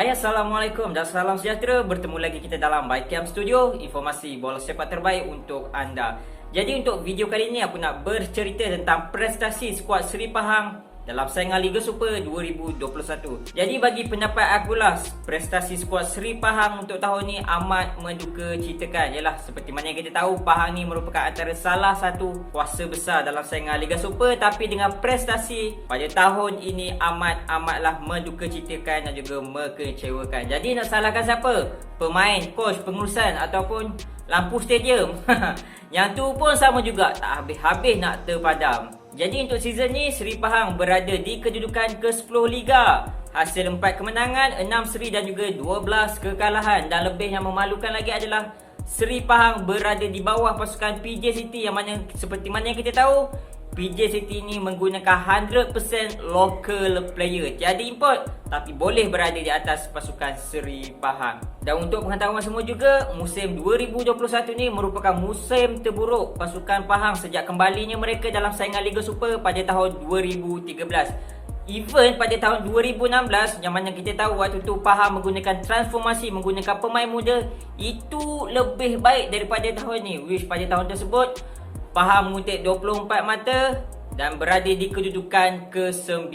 Hai, Assalamualaikum dan salam sejahtera. Bertemu lagi kita dalam Bycam Studio, informasi bola sepak terbaik untuk anda. Jadi untuk video kali ini aku nak bercerita tentang prestasi skuad Seri Pahang dalam saingan Liga Super 2021. Jadi bagi pendapat akulah, prestasi skuad Seri Pahang untuk tahun ni amat menduka citakan. Yalah, seperti mana yang kita tahu, Pahang ni merupakan antara salah satu kuasa besar dalam saingan Liga Super, tapi dengan prestasi pada tahun ini amatlah menduka citakan dan juga mengecewakan. Jadi nak salahkan siapa? Pemain, coach, pengurusan ataupun lampu stadium? Yang tu pun sama juga, tak habis-habis nak terpadam. Jadi untuk season ni, Seri Pahang berada di kedudukan ke-10 Liga. Hasil 4 kemenangan, 6 seri dan juga 12 kekalahan. Dan lebih yang memalukan lagi adalah Seri Pahang berada di bawah pasukan PJ City, yang mana seperti mana yang kita tahu, PJ City ni menggunakan 100% local player, tiada import, tapi boleh berada di atas pasukan Seri Pahang. Dan untuk pengetahuan semua juga, musim 2021 ni merupakan musim terburuk pasukan Pahang sejak kembalinya mereka dalam saingan Liga Super pada tahun 2013. Even pada tahun 2016, yang mana kita tahu waktu tu Pahang menggunakan transformasi, menggunakan pemain muda, itu lebih baik daripada tahun ni. Which pada tahun tersebut Pahang mengutip 24 mata dan berada di kedudukan ke-9.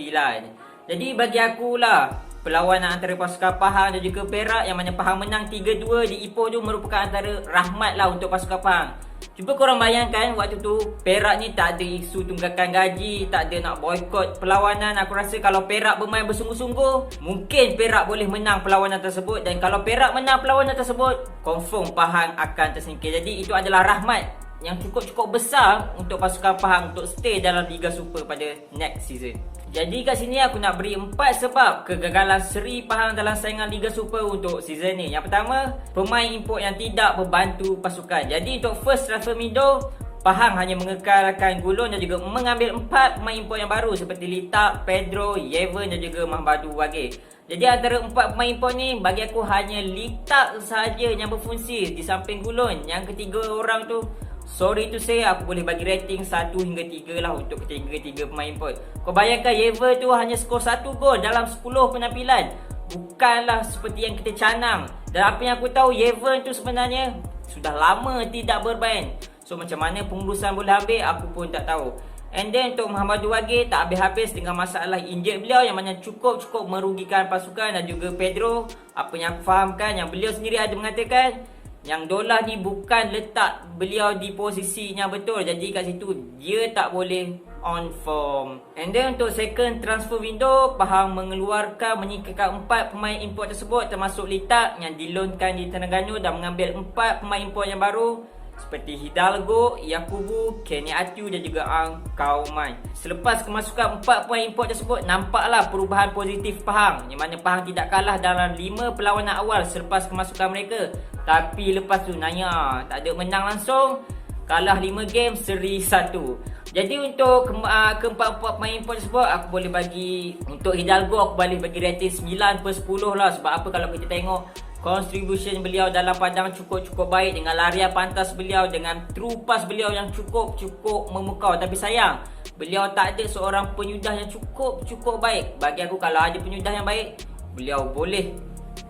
Jadi bagi akulah, perlawanan antara pasukan Pahang dan juga Perak, yang mana Pahang menang 3-2 di Ipoh tu, merupakan antara rahmat lah untuk pasukan Pahang. Cuba korang bayangkan waktu tu Perak ni tak ada isu tunggakan gaji, tak ada nak boykot perlawanan. Aku rasa kalau Perak bermain bersungguh-sungguh, mungkin Perak boleh menang perlawanan tersebut. Dan kalau Perak menang perlawanan tersebut, confirm Pahang akan tersingkir. Jadi itu adalah rahmat yang cukup besar untuk pasukan Pahang untuk stay dalam Liga Super pada next season. Jadi kat sini aku nak beri 4 sebab kegagalan Seri Pahang dalam saingan Liga Super untuk season ni. Yang pertama, pemain import yang tidak membantu pasukan. Jadi untuk first transfer window, Pahang hanya mengekalkan Gulon dan juga mengambil 4 pemain import yang baru seperti Litak, Pedro, Yeven dan juga Mahbadu Wage. Jadi antara 4 pemain import ni, bagi aku hanya Litak sahaja yang berfungsi di samping Gulon. Yang ketiga orang tu, sorry to say, aku boleh bagi rating 1 hingga 3 lah untuk ketiga-tiga pemain import. Kau bayangkan Yever tu hanya skor 1 gol dalam 10 penampilan. Bukanlah seperti yang kita canang. Dan apa yang aku tahu, Yever tu sebenarnya sudah lama tidak bermain. So macam mana pengurusan boleh ambil, aku pun tak tahu. And then untuk Mahbadu Wage, tak habis-habis dengan masalah injet beliau, yang mana cukup merugikan pasukan. Dan juga Pedro, apa yang aku fahamkan, yang beliau sendiri ada mengatakan yang Dolah ni bukan letak beliau di posisinya betul. Jadi kat situ dia tak boleh on form. And then untuk second transfer window, Pahang menyingkirkan 4 pemain import tersebut, termasuk Litak yang dilonkan di Terengganu, dan mengambil 4 pemain import yang baru seperti Hidalgo, Yakubu, Kenny Atiu dan juga Ang Kauman. Selepas kemasukan 4 pemain import tersebut, nampaklah perubahan positif Pahang, yang mana Pahang tidak kalah dalam 5 perlawanan awal selepas kemasukan mereka. Tapi lepas tu Nanya tak ada menang langsung, kalah 5 game, seri 1. Jadi untuk keempat-empat pemain import tersebut, aku boleh bagi, untuk Hidalgo aku boleh bagi rating 9/10 lah. Sebab apa, kalau kita tengok contribution beliau dalam padang cukup baik, dengan larian pantas beliau, dengan true pass beliau yang cukup memukau. Tapi sayang, beliau tak ada seorang penyudah yang cukup baik. Bagi aku, kalau ada penyudah yang baik, beliau boleh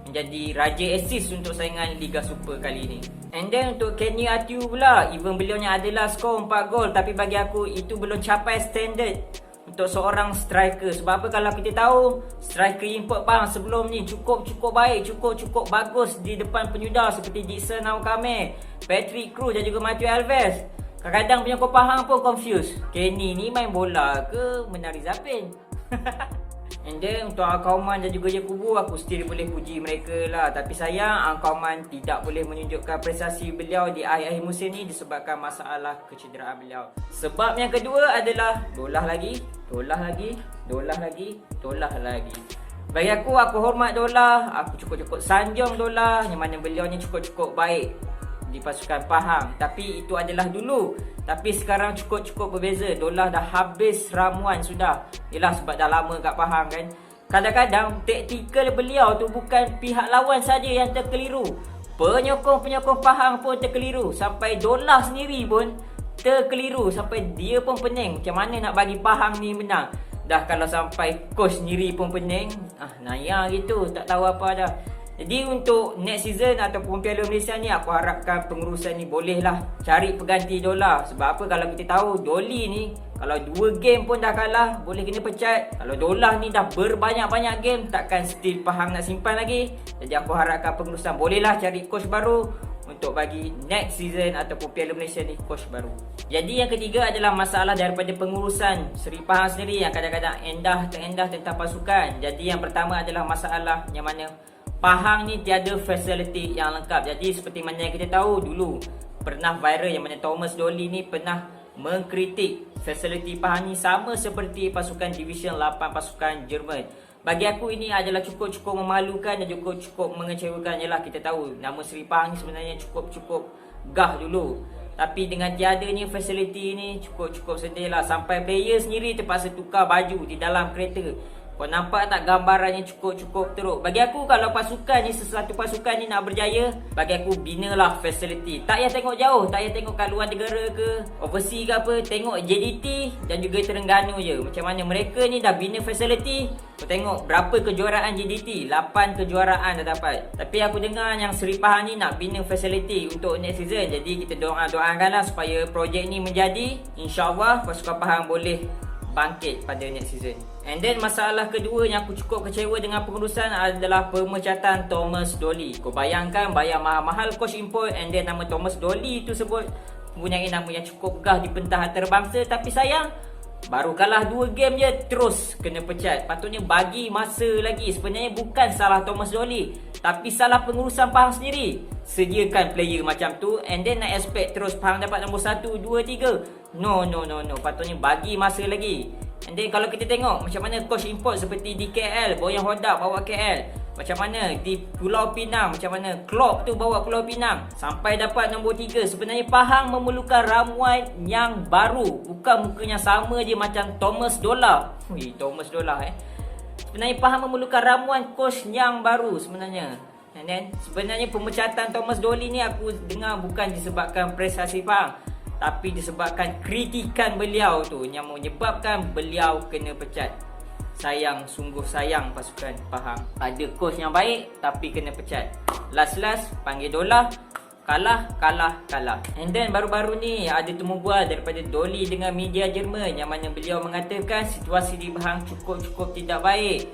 menjadi raja assist untuk saingan Liga Super kali ini. And then untuk Kenny Atiu pula, even beliau ni adalah skor 4 gol, tapi bagi aku itu belum capai standard untuk seorang striker. Sebab apa, kalau kita tahu striker import Pahang sebelum ni cukup baik, cukup bagus di depan penyudah seperti Dixon Naukame, Patrick Cruz dan juga Matthew Alves. Kadang-kadang penyokong Pahang pun confused, Kenny ni main bola ke menari zapin? And then untuk Ang Kauman dan juga Yakubu, aku still boleh puji mereka lah. Tapi sayang, Ang Kauman tidak boleh menunjukkan prestasi beliau di akhir musim ni disebabkan masalah kecederaan beliau. Sebab yang kedua adalah Dolah lagi. Bagi aku hormat Dolah, aku cukup sanjung Dolah, yang mana beliau ni cukup baik di pasukan Pahang. Tapi itu adalah dulu. Tapi sekarang cukup berbeza. Dolah dah habis ramuan sudah. Yelah, sebab dah lama kat Pahang kan. Kadang-kadang taktikal beliau tu bukan pihak lawan saja yang terkeliru, penyokong Pahang pun terkeliru. Sampai Dolah sendiri pun terkeliru, sampai dia pun pening macam mana nak bagi Pahang ni menang. Dah kalau sampai coach sendiri pun pening, naya gitu, tak tahu apa dah. Jadi untuk next season ataupun Piala Malaysia ni, aku harapkan pengurusan ni bolehlah cari pengganti Dola. Sebab apa, kalau kita tahu Doli ni kalau 2 game pun dah kalah, boleh kena pecat. Kalau Dola ni dah berbanyak-banyak game, takkan still Pahang nak simpan lagi. Jadi aku harapkan pengurusan bolehlah cari coach baru untuk bagi next season ataupun Piala Malaysia ni coach baru. Jadi yang ketiga adalah masalah daripada pengurusan Seri Pahang sendiri yang kadang-kadang endah tentang pasukan. Jadi yang pertama adalah masalah yang mana Pahang ni tiada fasiliti yang lengkap. Jadi seperti mana yang kita tahu dulu, pernah viral yang mana Thomas Dolly ni pernah mengkritik fasiliti Pahang ni sama seperti pasukan Division 8 pasukan Jerman. Bagi aku ini adalah cukup memalukan dan cukup mengecewakan. Yalah, kita tahu nama Seri Pahang ni sebenarnya cukup gah dulu. Tapi dengan tiadanya fasiliti ni cukup sedih lah. Sampai player sendiri terpaksa tukar baju di dalam kereta. Kau nampak tak gambarannya cukup teruk. Bagi aku kalau pasukan ni, sesuatu pasukan ni nak berjaya, bagi aku binalah fasiliti. Tak payah tengok jauh, tak payah tengok kat luar negara ke, overseas ke apa. Tengok JDT dan juga Terengganu je. Macam mana mereka ni dah bina fasiliti. Kau tengok berapa kejuaraan JDT, 8 kejuaraan dah dapat. Tapi aku dengar yang Seri Pahang ni nak bina fasiliti untuk next season. Jadi kita doakanlah supaya projek ni menjadi. InsyaAllah pasukan Pahang boleh bangkit pada next season. And then masalah kedua yang aku cukup kecewa dengan pengurusan adalah pemecatan Thomas Dolly. Kau bayangkan bayar mahal-mahal coach import, and then nama Thomas Dolly tu sebut mempunyai nama yang cukup gah di pentas antarabangsa. Tapi sayang, baru kalah 2 game je terus kena pecat. Patutnya bagi masa lagi. Sebenarnya bukan salah Thomas Dolly, tapi salah pengurusan Pahang sendiri. Sediakan player macam tu and then nak expect terus Pahang dapat nombor 1, 2, 3. No. Patutnya bagi masa lagi. And then kalau kita tengok macam mana coach import seperti di KL, Boyan Hodak bawa KL. Macam mana di Pulau Pinang, macam mana Klopp tu bawa Pulau Pinang sampai dapat nombor 3. Sebenarnya Pahang memerlukan ramuan yang baru, bukan mukanya sama je macam Thomas Dola. Thomas Dola Sebenarnya Pahang memerlukan ramuan coach yang baru sebenarnya. And then sebenarnya pemecatan Thomas Dolly ni aku dengar bukan disebabkan prestasi Pahang, tapi disebabkan kritikan beliau tu yang menyebabkan beliau kena pecat. Sayang, sungguh sayang pasukan Pahang. Ada coach yang baik tapi kena pecat. Last panggil Dola, kalah. And then baru-baru ni ada temu bual daripada Dolly dengan media Jerman yang mana beliau mengatakan situasi di Pahang cukup tidak baik.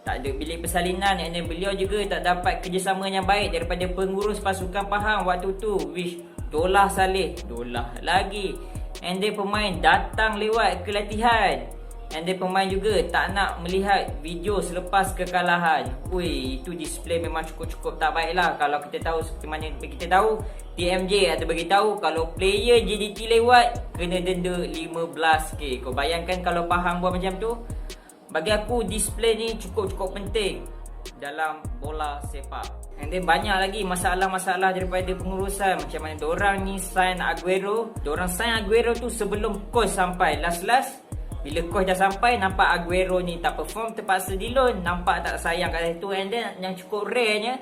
Tak ada bilik persalinan, and then beliau juga tak dapat kerjasama yang baik daripada pengurus pasukan Pahang waktu tu, which Dola Saleh, Dola lagi. And then pemain datang lewat ke latihan, and then pemain juga tak nak melihat video selepas kekalahan. Itu display memang cukup tak baik lah. Kalau kita tahu seperti mana kita tahu, TMJ ada beritahu kalau player JDT lewat kena denda 15k. Kau bayangkan kalau Pahang buat macam tu. Bagi aku display ni cukup penting dalam bola sepak. And then banyak lagi masalah-masalah daripada pengurusan. Macam mana dorang ni sign Aguero. Dorang sign Aguero tu sebelum coach sampai. Last bila coach dah sampai, nampak Aguero ni tak perform, terpaksa di loan. Nampak tak sayang kat situ. And then yang cukup rare nya,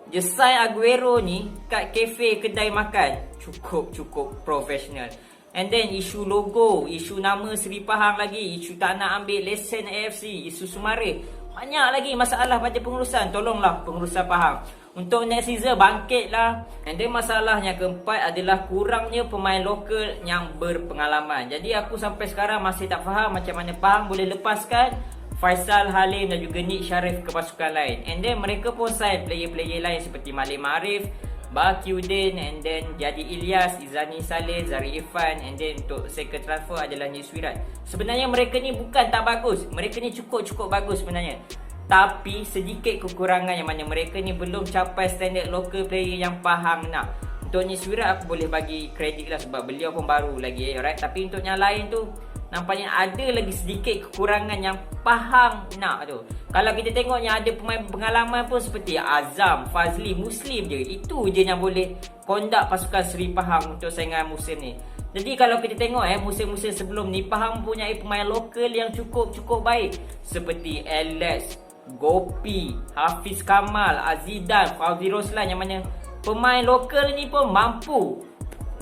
dia sign Aguero ni kat kafe kedai makan. Cukup profesional. And then isu logo, isu nama Seri Pahang lagi, isu tak nak ambil lesen AFC, isu Sumare. Banyak lagi masalah pada pengurusan. Tolonglah pengurusan Pahang untuk next season bangkitlah. And then masalah yang keempat adalah kurangnya pemain lokal yang berpengalaman. Jadi aku sampai sekarang masih tak faham macam mana Pahang boleh lepaskan Faisal Halim dan juga Nik Sharif ke pasukan lain. And then mereka pun sign player-player lain seperti Malik Marif, Bakiuddin, and then Jadi Ilyas, Izani Saleh, Zari Irfan, and then untuk second transfer adalah Niswirat. Sebenarnya mereka ni bukan tak bagus, mereka ni cukup bagus sebenarnya. Tapi sedikit kekurangan yang mana mereka ni belum capai standard local player yang Pahang nak. Untuk Niswirat aku boleh bagi kredit lah sebab beliau pun baru lagi, right? Tapi untuk yang lain tu nampaknya ada lagi sedikit kekurangan yang Pahang nak tu. Kalau kita tengok yang ada pemain pengalaman pun seperti Azam, Fazli, Muslim je. Itu je yang boleh conduct pasukan Seri Pahang untuk saingan musim ni. Jadi kalau kita tengok musim-musim sebelum ni, Pahang punya pemain lokal yang cukup baik seperti Alex, Gopi, Hafiz Kamal, Azidan, Fauzi Roslan, yang mana pemain lokal ni pun mampu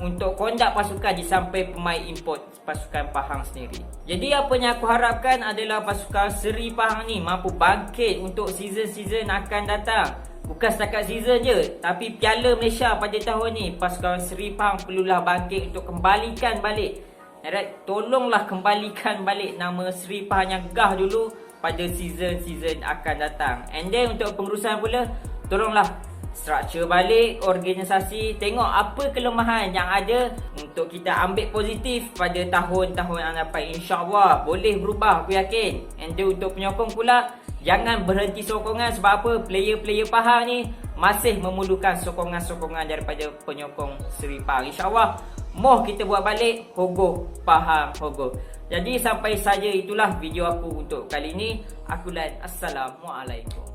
untuk kondak pasukan di samping pemain import pasukan Pahang sendiri. Jadi apa yang aku harapkan adalah pasukan Seri Pahang ni mampu bangkit untuk season-season akan datang. Bukan setakat season je, tapi Piala Malaysia pada tahun ni pasukan Seri Pahang perlulah bangkit untuk kembalikan balik. Alright, tolonglah kembalikan balik nama Seri Pahang yang gah dulu pada season-season akan datang. And then untuk pengurusan pula, tolonglah structure balik organisasi, tengok apa kelemahan yang ada untuk kita ambil positif pada tahun-tahun yang dapat. InsyaAllah boleh berubah, aku yakin. And then untuk penyokong pula, jangan berhenti sokongan. Sebab apa? Player-player Pahang ni masih memerlukan sokongan-sokongan daripada penyokong Seri Pahang. InsyaAllah moh kita buat balik Hogoh Pahang Hogoh. Jadi sampai saja itulah video aku untuk kali ini. Aku Lan, Assalamualaikum.